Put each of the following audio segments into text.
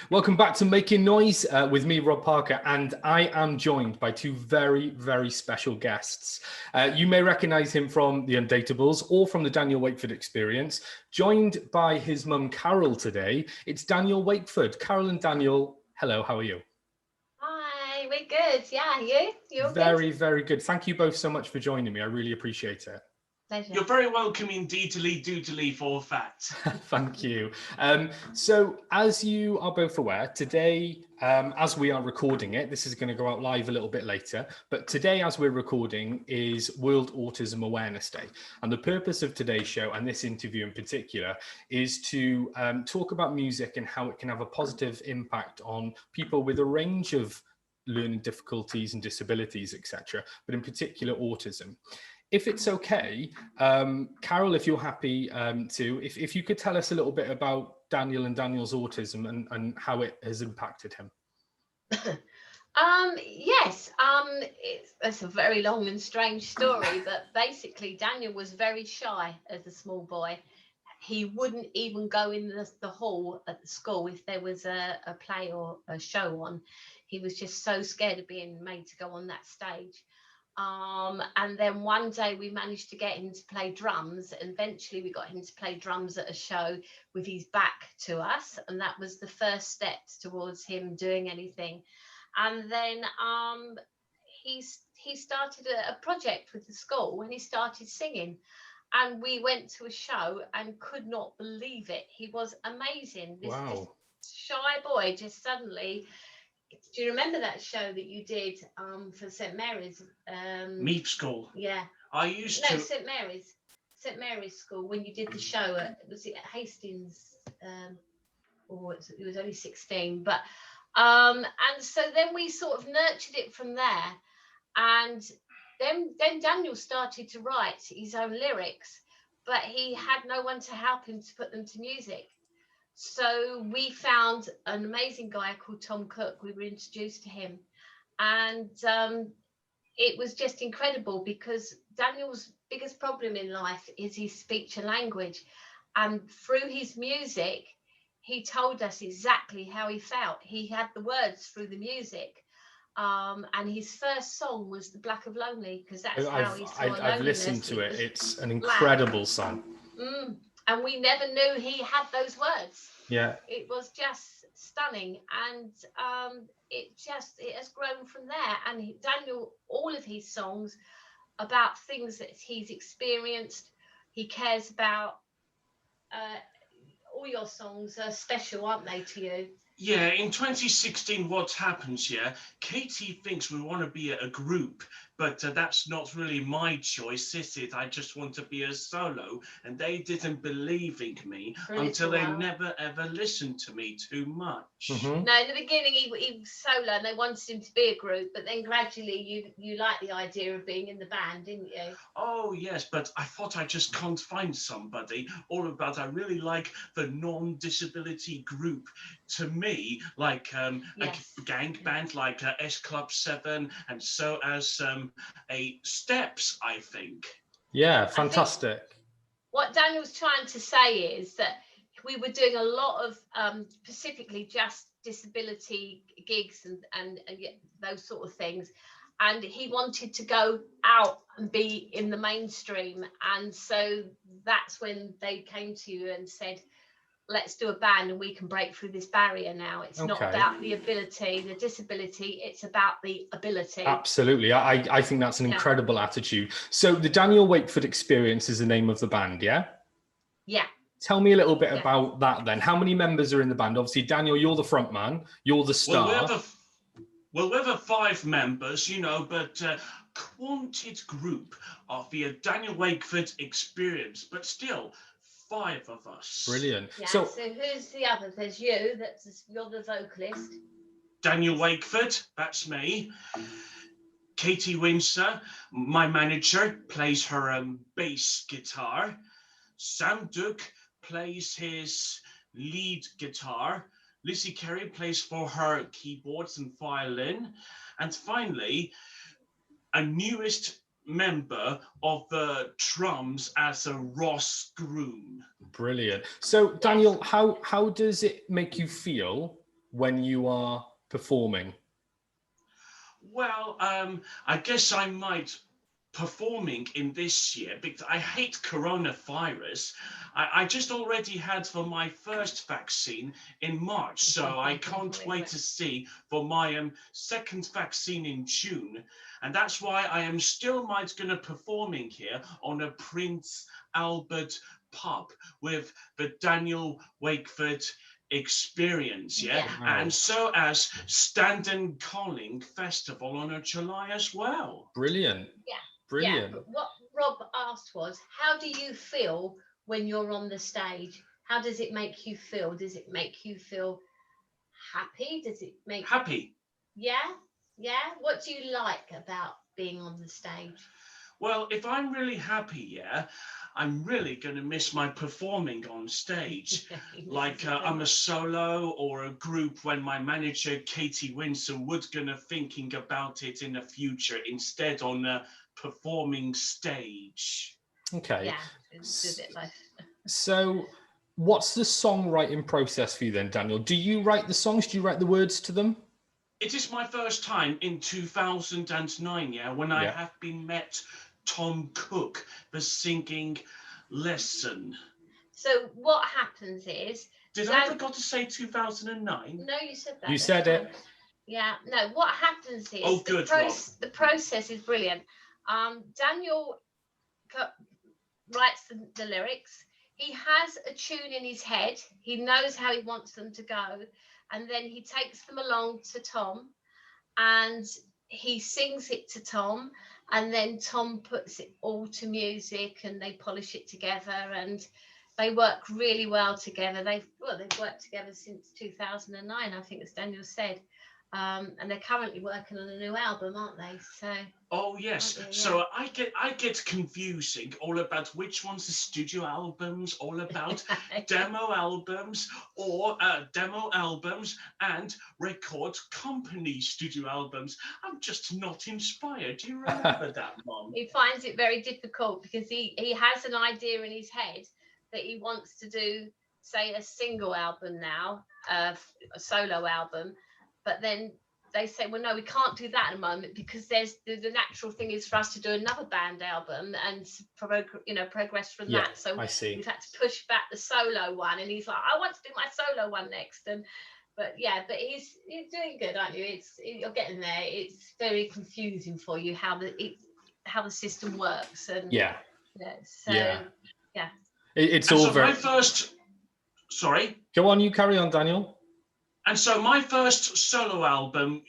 Welcome back to Making Noise with me, Rob Parker, and I am joined by two very, very special guests. You may recognize him from the Undateables or from the Daniel Wakeford Experience. Joined by his mum, Carol, today, it's Daniel Wakeford. Carol and Daniel, hello, how are you? Hi, we're good. Yeah, you? You all good? Very, very good. Thank you both so much for joining me. I really appreciate it. Pleasure. You're very welcome indeedly, doodly for that. Thank you. So as you are both aware, today, as we are recording it, this is going to go out live a little bit later, but today as we're recording is World Autism Awareness Day. And the purpose of today's show, and this interview in particular, is to talk about music and how it can have a positive impact on people with a range of learning difficulties and disabilities, etc., but in particular autism. If it's okay, Carol, if you're happy if you could tell us a little bit about Daniel and Daniel's autism and how it has impacted him. Yes, it's a very long and strange story, but basically Daniel was very shy as a small boy. He wouldn't even go in the hall at the school if there was a play or a show on. He was just so scared of being made to go on that stage. And then one day we managed to get him to play drums, and eventually we got him to play drums at a show with his back to us, and that was the first steps towards him doing anything. And then he started a project with the school and he started singing, and we went to a show and could not believe it. He was amazing. This shy boy just suddenly. Do you remember that show that you did for St Mary's? Meep School. Yeah. I used to. St Mary's School, when you did the show was it at Hastings? It was only 16, but and so then we sort of nurtured it from there, and then Daniel started to write his own lyrics, but he had no one to help him to put them to music. So we found an amazing guy called Tom Cook. We were introduced to him, and it was just incredible because Daniel's biggest problem in life is his speech and language, and through his music he told us exactly how he felt. He had the words through the music, and his first song was The Black of Lonely, because that's how he saw loneliness. I've listened to it. It's an incredible song. And we never knew he had those words. Yeah, it was just stunning, and it has grown from there. And Daniel, all of his songs about things that he's experienced, he cares about. All your songs are special, aren't they, to you? Yeah, in 2016, what happens, Katie thinks we want to be a group, but that's not really my choice, is it? I just want to be a solo, and they didn't believe in me until they never, ever listened to me too much. Mm-hmm. No, in the beginning, he was solo, and they wanted him to be a group, but then gradually you liked the idea of being in the band, didn't you? Oh, yes, but I thought I just can't find somebody, or about I really like the non-disability group. To me, like a gang band like S Club 7, and so as a Steps, I think. Yeah, fantastic. What Daniel's trying to say is that we were doing a lot of specifically just disability gigs and those sort of things, and he wanted to go out and be in the mainstream, and so that's when they came to you and said, let's do a band and we can break through this barrier now. It's not about the ability, the disability, it's about the ability. Absolutely. I think that's an incredible attitude. So the Daniel Wakeford Experience is the name of the band, yeah? Yeah. Tell me a little bit about that then. How many members are in the band? Obviously, Daniel, you're the front man, you're the star. Well, we have 5 members, but quanted group of the Daniel Wakeford Experience, but still 5 of us. Brilliant. Yeah, so who's the other? There's you, you're the vocalist. Daniel Wakeford, that's me. Katie Windsor, my manager, plays her bass guitar. Sam Duke plays his lead guitar. Lizzie Carey plays for her keyboards and violin. And finally, a newest member of the drums as a Ross Groom. Brilliant. So Daniel, how does it make you feel when you are performing? Well, I guess I might performing in this year because I hate coronavirus. I just already had for my first vaccine in March, so I can't wait to see for my second vaccine in June. And that's why I am still might gonna performing here on a Prince Albert pub with the Daniel Wakeford experience, yeah? Wow. And so as Standon Calling Festival on a July as well. Brilliant. Yeah. Brilliant. Yeah, but what Rob asked was, how do you feel when you're on the stage? How does it make you feel? Does it make you feel happy? Does it make Happy. Yeah, yeah. What do you like about being on the stage? Well, if I'm really happy, yeah, I'm really going to miss my performing on stage. Like I'm a solo or a group when my manager, Katie Winston, would going to thinking about it in the future instead on a performing stage. Okay. Yeah, it's a bit like. So what's the songwriting process for you then, Daniel? Do you write the songs? Do you write the words to them? It is my first time in 2009, yeah, when I have been met Tom Cook, the singing lesson. So what happens is... Did I forgot to say 2009? No, you said that. You said it. Yeah, no, what happens is... Oh, good, the process is brilliant. Daniel writes the lyrics. He has a tune in his head. He knows how he wants them to go. And then he takes them along to Tom and he sings it to Tom. And then Tom puts it all to music and they polish it together and they work really well together. They've worked together since 2009, I think, as Daniel said. And they're currently working on a new album, aren't they? So. Oh yes. Yeah. So I get confusing all about which one's the studio albums, all about demo albums or demo albums and record company studio albums. I'm just not inspired. Do you remember that, Mom? He finds it very difficult because he has an idea in his head that he wants to do, say, a single album now, a solo album. But then they say, well, no, we can't do that at the moment because the natural thing is for us to do another band album and progress from that. So I see. we've had to push back the solo one, and he's like, I want to do my solo one next. But he's doing good, aren't you? You're getting there. It's very confusing for you how the system works, and it's and all so very. My first, sorry. Go on, you carry on, Daniel. And so my first solo album,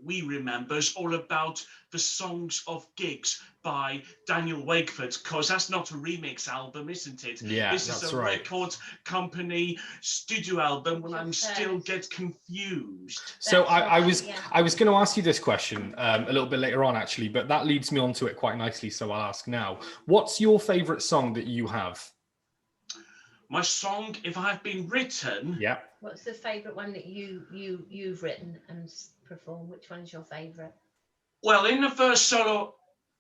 we remember, is all about the songs of gigs by Daniel Wakeford, because that's not a remix album, isn't it? Yeah, this is a record company studio album when I'm still get confused. So I was going to ask you this question a little bit later on, actually, but that leads me onto it quite nicely, so I'll ask now. What's your favorite song that you have? My song, if I have been written. Yeah. What's the favourite one that you've written and performed? Which one is your favourite? Well, in the first solo,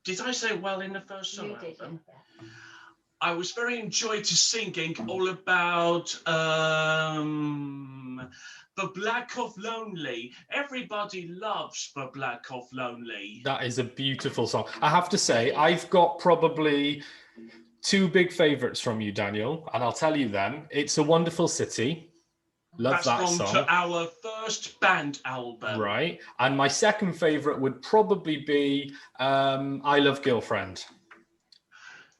did I say well in the first solo album? Yeah. I was very enjoyed to singing all about The Black of Lonely. Everybody loves The Black of Lonely. That is a beautiful song. I have to say, I've got probably two big favourites from you, Daniel, and I'll tell you them. It's a Wonderful City. Love that song. That's from our first band album. Right. And my second favourite would probably be I Love Girlfriend.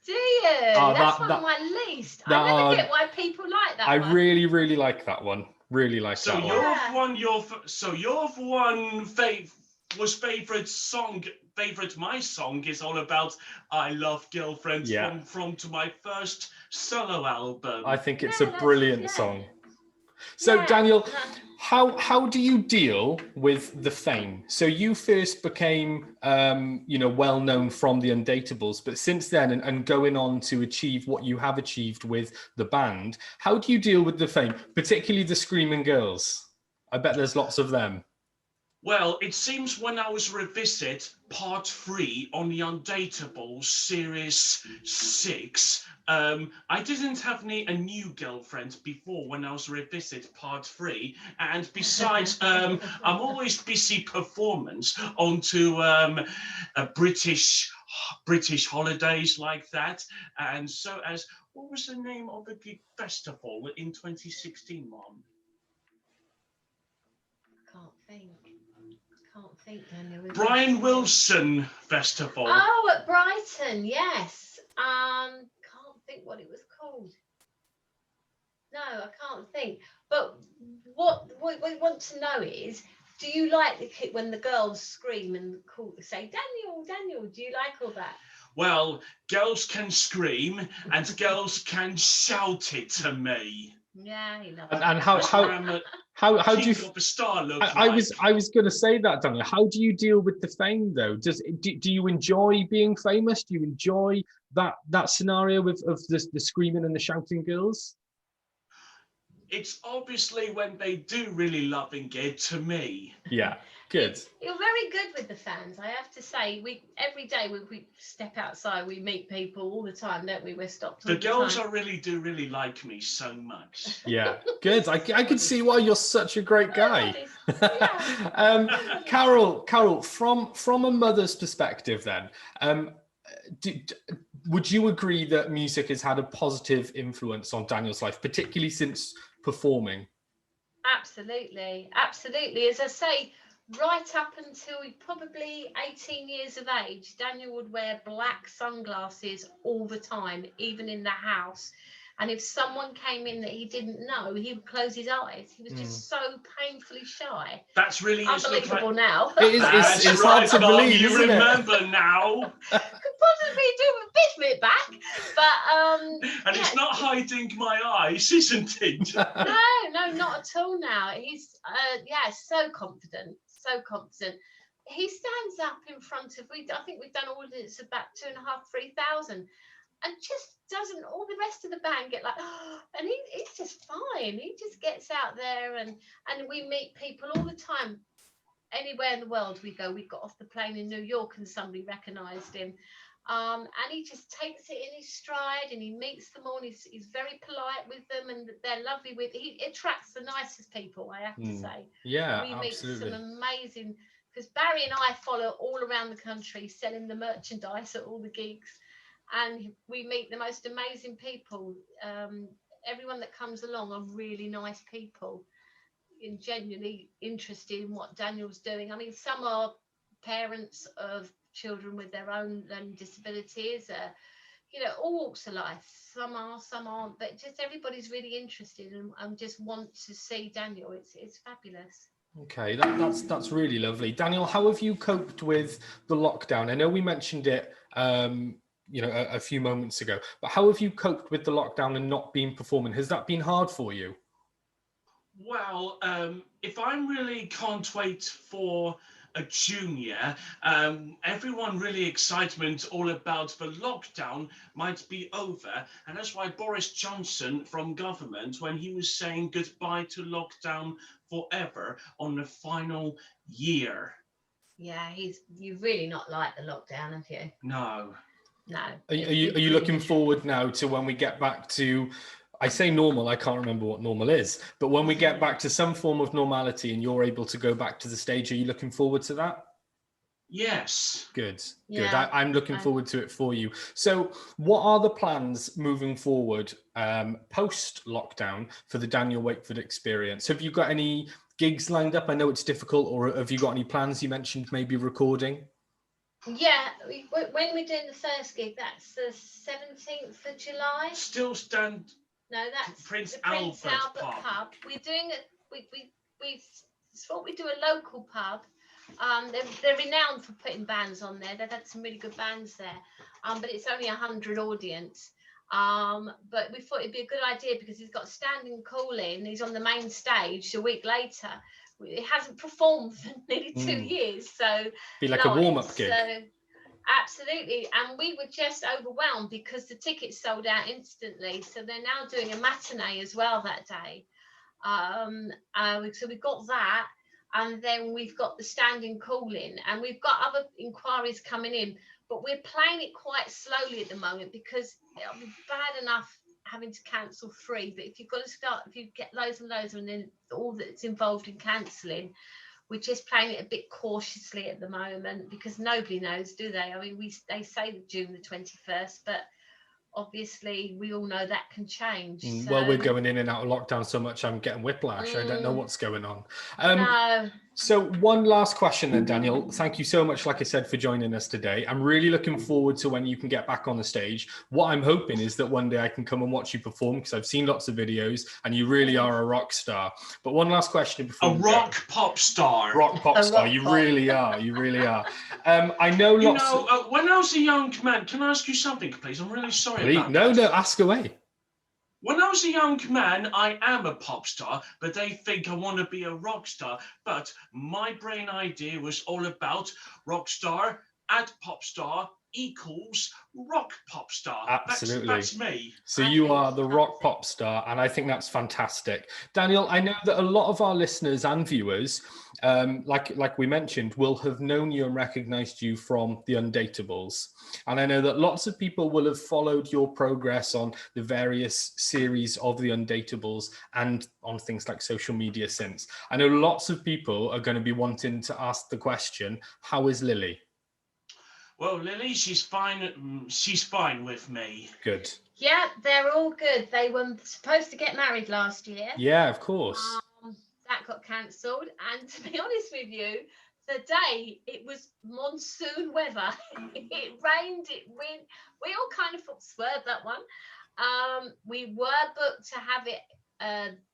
Do you? That's one of my least. I never get why people like that one. I really, really like that one. Really like that one. My song is all about I Love Girlfriend from to my first solo album. I think it's a brilliant song. So Daniel, how do you deal with the fame? So you first became well known from the Undateables, but since then and going on to achieve what you have achieved with the band, how do you deal with the fame, particularly the Screaming Girls? I bet there's lots of them. Well, it seems when I was revisit part 3 on the Undateables series 6, I didn't have a new girlfriend before when I was revisit part 3, and besides, I'm always busy performance onto a British holidays like that, and so as what was the name of the gig festival in 2016, Mom? Can't think. Can't think, Daniel. Brian Wilson Festival. Oh, at Brighton, yes. Can't think what it was called. No, I can't think. But what we want to know is, do you like when the girls scream and say, Daniel, Daniel? Do you like all that? Well, girls can scream and girls can shout it to me. Yeah, he loves And it. how do you? King of a star look I was going to say that, Daniel. How do you deal with the fame, though? Do you enjoy being famous? Do you enjoy that scenario of the screaming and the shouting girls? It's obviously when they do really loving it to me. Yeah, good. You're very good with the fans, I have to say. Every day we step outside, we meet people all the time, don't we? We're stopped all The girls time. do really like me so much. Yeah, good. I could see why you're such a great guy. Yeah. Carol, from a mother's perspective, then, would you agree that music has had a positive influence on Daniel's life, particularly since performing? Absolutely. As I say, right up until probably 18 years of age, Daniel would wear black sunglasses all the time, even in the house. And if someone came in that he didn't know, he would close his eyes. He was just so painfully shy. That's really unbelievable now. It's hard to believe, you isn't remember now. Could possibly do a bit of it back, but and it's not hiding my eyes, isn't it? No, not at all. Now he's so confident. He stands up in front of I think we've done audience about 2,500, 3,000, and just doesn't all the rest of the band get like, oh, and he's just fine. He just gets out there, and we meet people all the time. Anywhere in the world we go, we got off the plane in New York and somebody recognised him. And he just takes it in his stride, and he meets them all. He's very polite with them, and they're lovely he attracts the nicest people, I have to say. Yeah, we absolutely. meet some amazing, because Barry and I follow all around the country selling the merchandise at all the gigs, and we meet the most amazing people. Everyone that comes along are really nice people and genuinely interested in what Daniel's doing. I mean, some are parents of children with their own disabilities, all walks of life. Some are, some aren't, but just everybody's really interested and just want to see Daniel. It's fabulous. Okay, that's really lovely. Daniel, how have you coped with the lockdown? I know we mentioned it a few moments ago, but how have you coped with the lockdown and not being performing? Has that been hard for you? Well, if I really can't wait for a junior, everyone really excitement all about the lockdown might be over, and that's why Boris Johnson from government, when he was saying goodbye to lockdown forever on the final year. Yeah, you've really not liked the lockdown, have you? No. Are you looking forward now to when we get back to, I say normal, I can't remember what normal is, but when we get back to some form of normality and you're able to go back to the stage, are you looking forward to that? Yes. Good. Yeah, I'm looking forward to it for you. So what are the plans moving forward post-lockdown for the Daniel Wakeford experience? Have you got any gigs lined up? I know it's difficult, or have you got any plans? You mentioned maybe recording. Yeah, when we're doing the first gig, that's the 17th of July. Still stand. No, that's Prince the Prince Albert pub. We're doing it. We thought we'd do a local pub. They're renowned for putting bands on there. They've had some really good bands there. But it's only 100 audience. But we thought it'd be a good idea because he's got standing call-in. He's on the main stage a week later. He hasn't performed for nearly 2 years, so be like a warm-up gig. So, absolutely, and we were just overwhelmed because the tickets sold out instantly. So they're now doing a matinee as well that day. So we got that. and then we've got the standing call in, and we've got other inquiries coming in, but we're playing it quite slowly at the moment because it'll be bad enough having to cancel 3, but if you've got to start, if you get loads and loads and then all that's involved in cancelling, we're just playing it a bit cautiously at the moment because nobody knows, do they? I mean, they say June the 21st, but obviously we all know that can change. So. Well, we're going in and out of lockdown so much I'm getting whiplash. I don't know what's going on. No. So one last question then, Daniel. Thank you so much, like I said, for joining us today. I'm really looking forward to when you can get back on the stage. What I'm hoping is that one day I can come and watch you perform because I've seen lots of videos and you really are a rock star. But one last question before pop star. Rock pop star. You really are. You really are. I know lots. You know, when I was a young man, can I ask you something, please? I'm really sorry about No, that. no, ask away. When I was a young man, I am a pop star, but they think I want to be a rock star. But my brain idea was all about rock star add pop star equals rock pop star. Absolutely. That's me. So you are the rock pop star, and I think that's fantastic. Daniel, I know that a lot of our listeners and viewers, like we mentioned, will have known you and recognized you from the Undateables. And I know that lots of people will have followed your progress on the various series of the Undateables and on things like social media since. I know lots of people are going to be wanting to ask the question, how is Lily? Well, Lily, she's fine. She's fine with me. Good. Yeah, they're all good. They were supposed to get married last year. Yeah, of course. That got cancelled. And to be honest with you, the day it was monsoon weather. It rained, it wind. We all kind of swerved that one. We were booked to have it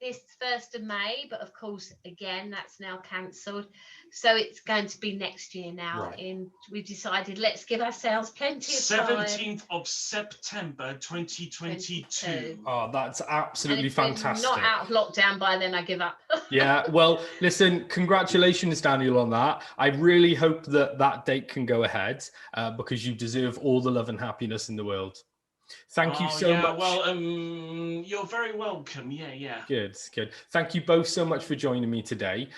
this 1st of May, but of course, again, that's now cancelled. So it's going to be next year now. Right. We've decided let's give ourselves plenty of time. 17th of September 2022. Oh, that's absolutely and if fantastic. We're not out of lockdown by then, I give up. Yeah, well, listen, congratulations, Daniel, on that. I really hope that that date can go ahead because you deserve all the love and happiness in the world. Thank you so much. Well, you're very welcome. Yeah. Good. Thank you both so much for joining me today.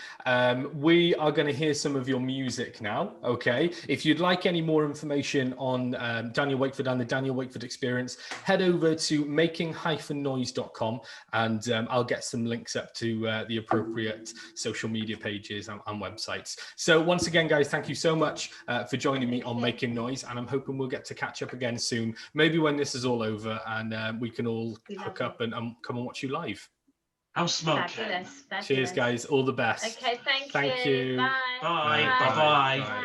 We are going to hear some of your music now, okay? If you'd like any more information on Daniel Wakeford and the Daniel Wakeford Experience, head over to making-noise.com and I'll get some links up to the appropriate social media pages and websites. So once again, guys, thank you so much for joining me on Making Noise, and I'm hoping we'll get to catch up again soon, maybe when this is all over and we can all hook up and come and watch you live. I'm smoking. Fabulous. Cheers, guys. All the best. Okay, thank you. Bye. Bye.